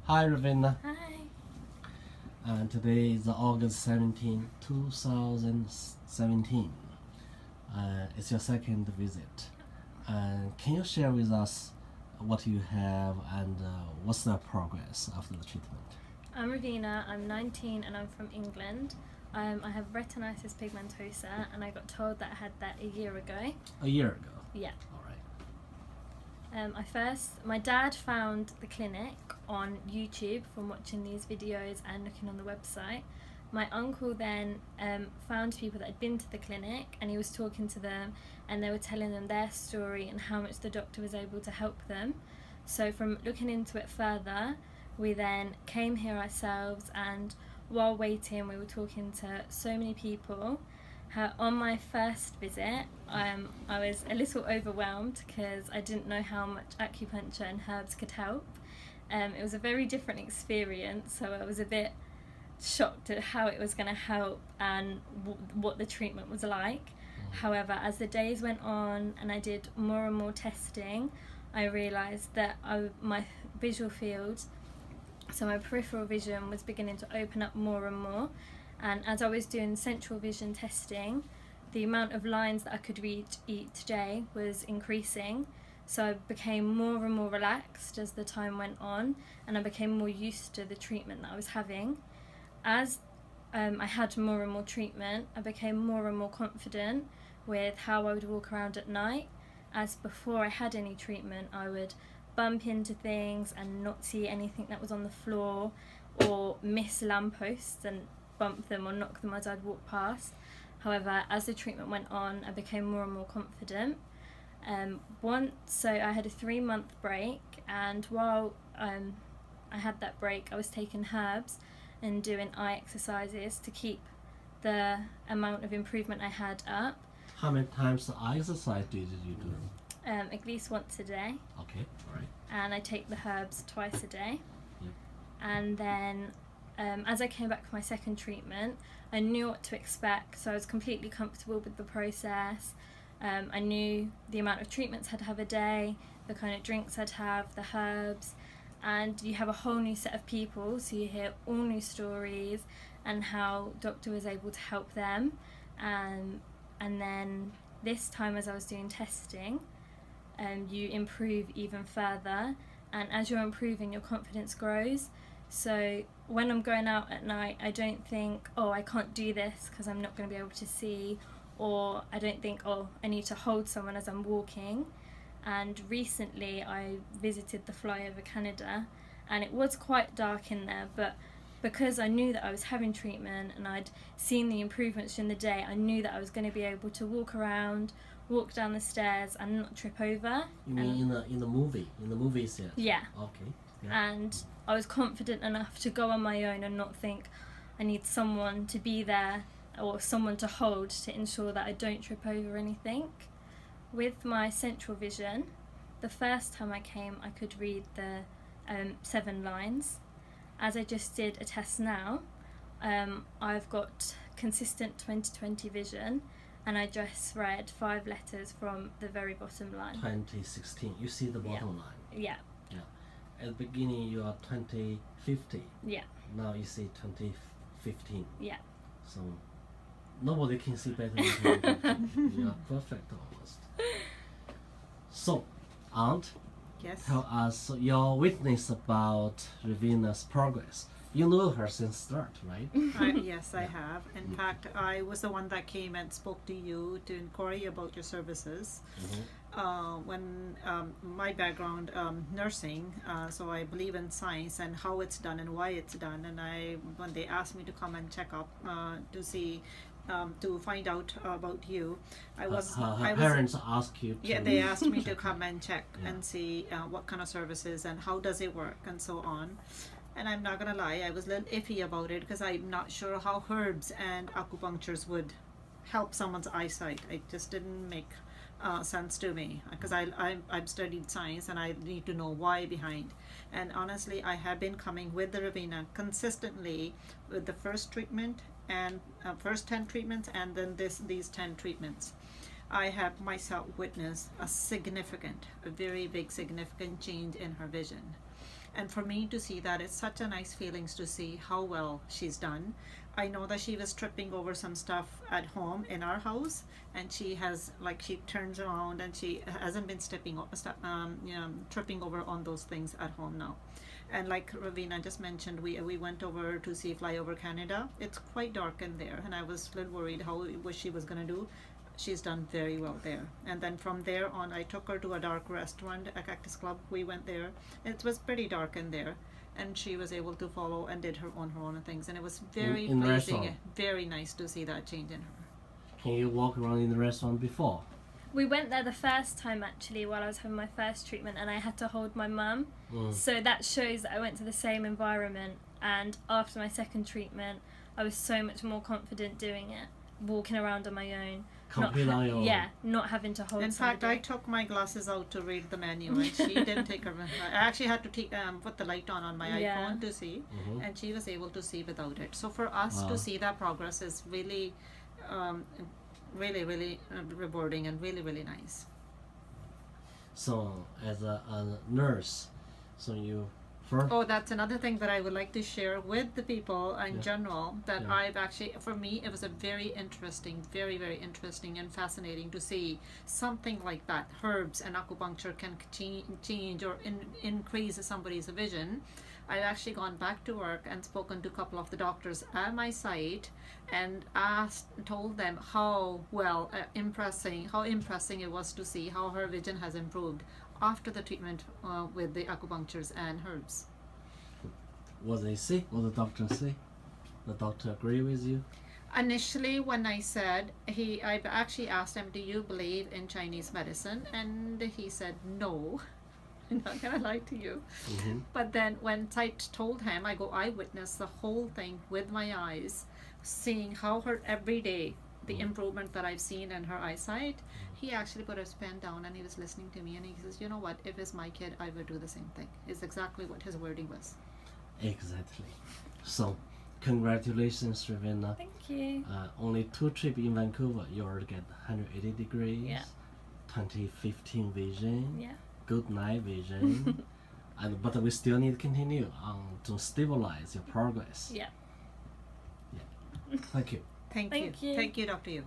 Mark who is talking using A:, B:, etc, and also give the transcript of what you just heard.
A: Hi, Raveena.
B: Hi.
A: And today is August 17, 2017. It's your second visit. Can you share with us what you have and what's the progress after the treatment?
B: I'm Raveena, I'm 19 and I'm from England. I have retinitis pigmentosa and I got told that I had that a year ago.
A: A year ago?
B: Yeah.
A: All right.
B: My dad found the clinic on YouTube from watching these videos and looking on the website. My uncle then found people that had been to the clinic and he was talking to them and they were telling them their story and how much the doctor was able to help them. So from looking into it further, we then came here ourselves, and while waiting we were talking to so many people. On my first visit, I was a little overwhelmed because I didn't know how much acupuncture and herbs could help. It was a very different experience, so I was a bit shocked at how it was going to help and what the treatment was like. However, as the days went on and I did more and more testing, I realised that my visual field, so my peripheral vision, was beginning to open up more and more. And as I was doing central vision testing, the amount of lines that I could read each day was increasing. So I became more and more relaxed as the time went on, and I became more used to the treatment that I was having. As I had more and more treatment, I became more and more confident with how I would walk around at night. As before I had any treatment, I would bump into things and not see anything that was on the floor, or miss lampposts and bump them or knock them as I'd walk past. However, as the treatment went on, I became more and more confident. So I had a 3-month break, and while I had that break, I was taking herbs and doing eye exercises to keep the amount of improvement I had up.
A: How many times the exercise did you do?
B: At least once a day.
A: Okay, all right.
B: And I take the herbs twice a day.
A: Yep.
B: And then as I came back for my second treatment, I knew what to expect, so I was completely comfortable with the process. I knew the amount of treatments I'd have a day, the kind of drinks I'd have, the herbs, and you have a whole new set of people, so you hear all new stories and how doctor was able to help them. And then this time, as I was doing testing, you improve even further, and as you're improving, your confidence grows. So when I'm going out at night, I don't think, oh, I can't do this because I'm not going to be able to see, or I don't think, oh, I need to hold someone as I'm walking. And recently I visited the flyover Canada, and it was quite dark in there, but because I knew that I was having treatment and I'd seen the improvements during the day, I knew that I was going to be able to walk around, walk down the stairs and not trip over.
A: You mean in the movie? In the movie set?
B: Yeah.
A: Okay. Yeah.
B: And I was confident enough to go on my own and not think I need someone to be there or someone to hold to ensure that I don't trip over anything. With my central vision, the first time I came, I could read the 7 lines. As I just did a test now, I've got consistent 20/20 vision, and I just read 5 letters from the very bottom line.
A: 2016. You see the bottom line.
B: Yeah.
A: Yeah. At the beginning, you are 2050.
B: Yeah.
A: Now you see 2015.
B: Yeah.
A: So nobody can see better than 2015. You are perfect almost. So, Aunt,
C: Yes.
A: tell us your witness about Raveena's progress. You know her since start, right?
C: Yes, I have. In fact, I was the one that came and spoke to you to inquire about your services. When my background, nursing, so I believe in science and how it's done and why it's done. And when they asked me to come and check up to see, to find out about you,
A: Her parents asked you to...
C: Yeah, they asked me to
A: check
C: come
A: out.
C: and check and see what kind of services and how does it work and so on. And I'm not gonna lie, I was a little iffy about it because I'm not sure how herbs and acupunctures would help someone's eyesight. It just didn't make sense to me because I've studied science and I need to know why behind. And honestly, I have been coming with the Raveena consistently with the first treatment and first 10 treatments and then these 10 treatments. I have myself witnessed a very big significant change in her vision. And for me to see that, it's such a nice feelings to see how well she's done. I know that she was tripping over some stuff at home in our house, and she has, like, she turns around and she hasn't been tripping over on those things at home now. And like Raveena just mentioned, we went over to see Flyover Canada. It's quite dark in there, and I was a little worried what she was gonna do. She's done very well there. And then from there on, I took her to a dark restaurant, a Cactus Club. We went there. It was pretty dark in there, and she was able to follow and did her own things. And it was very
A: in the
C: pleasing,
A: restaurant.
C: very nice to see that change in her.
A: Can you walk around in the restaurant before?
B: We went there the first time actually while I was having my first treatment, and I had to hold my mum. So that shows that I went to the same environment, and after my second treatment I was so much more confident doing it, walking around on my own.
A: Completely on your own.
B: Yeah, not having to hold
C: In
B: somebody.
C: fact, I took my glasses out to read the menu, and she didn't take her. I actually had to put the light on my iPhone to see, and she was able to see without it. So for us to see that progress is really, really rewarding and really nice.
A: So as a nurse, so you first.
C: Oh, that's another thing that I would like to share with the people in general, that I've actually, for me, it was a very interesting, very interesting and fascinating to see something like that. Herbs and acupuncture can change or increase somebody's vision. I've actually gone back to work and spoken to a couple of the doctors at my site and told them how impressing it was to see how her vision has improved after the treatment with the acupunctures and herbs.
A: What they say? What the doctor say? The doctor agree with you?
C: Initially, when I said, I've actually asked him, do you believe in Chinese medicine? And he said, no. I'm not gonna lie to you. But then when I told him, I witnessed the whole thing with my eyes, seeing how her every day, the improvement that I've seen in her eyesight. He actually put his pen down and he was listening to me, and he says, you know what, if it's my kid, I would do the same thing. It's exactly what his wording was.
A: Exactly. So, congratulations, Raveena.
B: Thank you.
A: Only 2 trips in Vancouver, you already get 180 degrees,
B: Yeah.
A: 20/15 vision,
B: Yeah.
A: good night vision, but we still need to continue to stabilize your progress.
B: Yeah.
A: Thank you.
C: Thank
B: Thank
C: you.
B: you.
C: Thank you, Dr. Yu.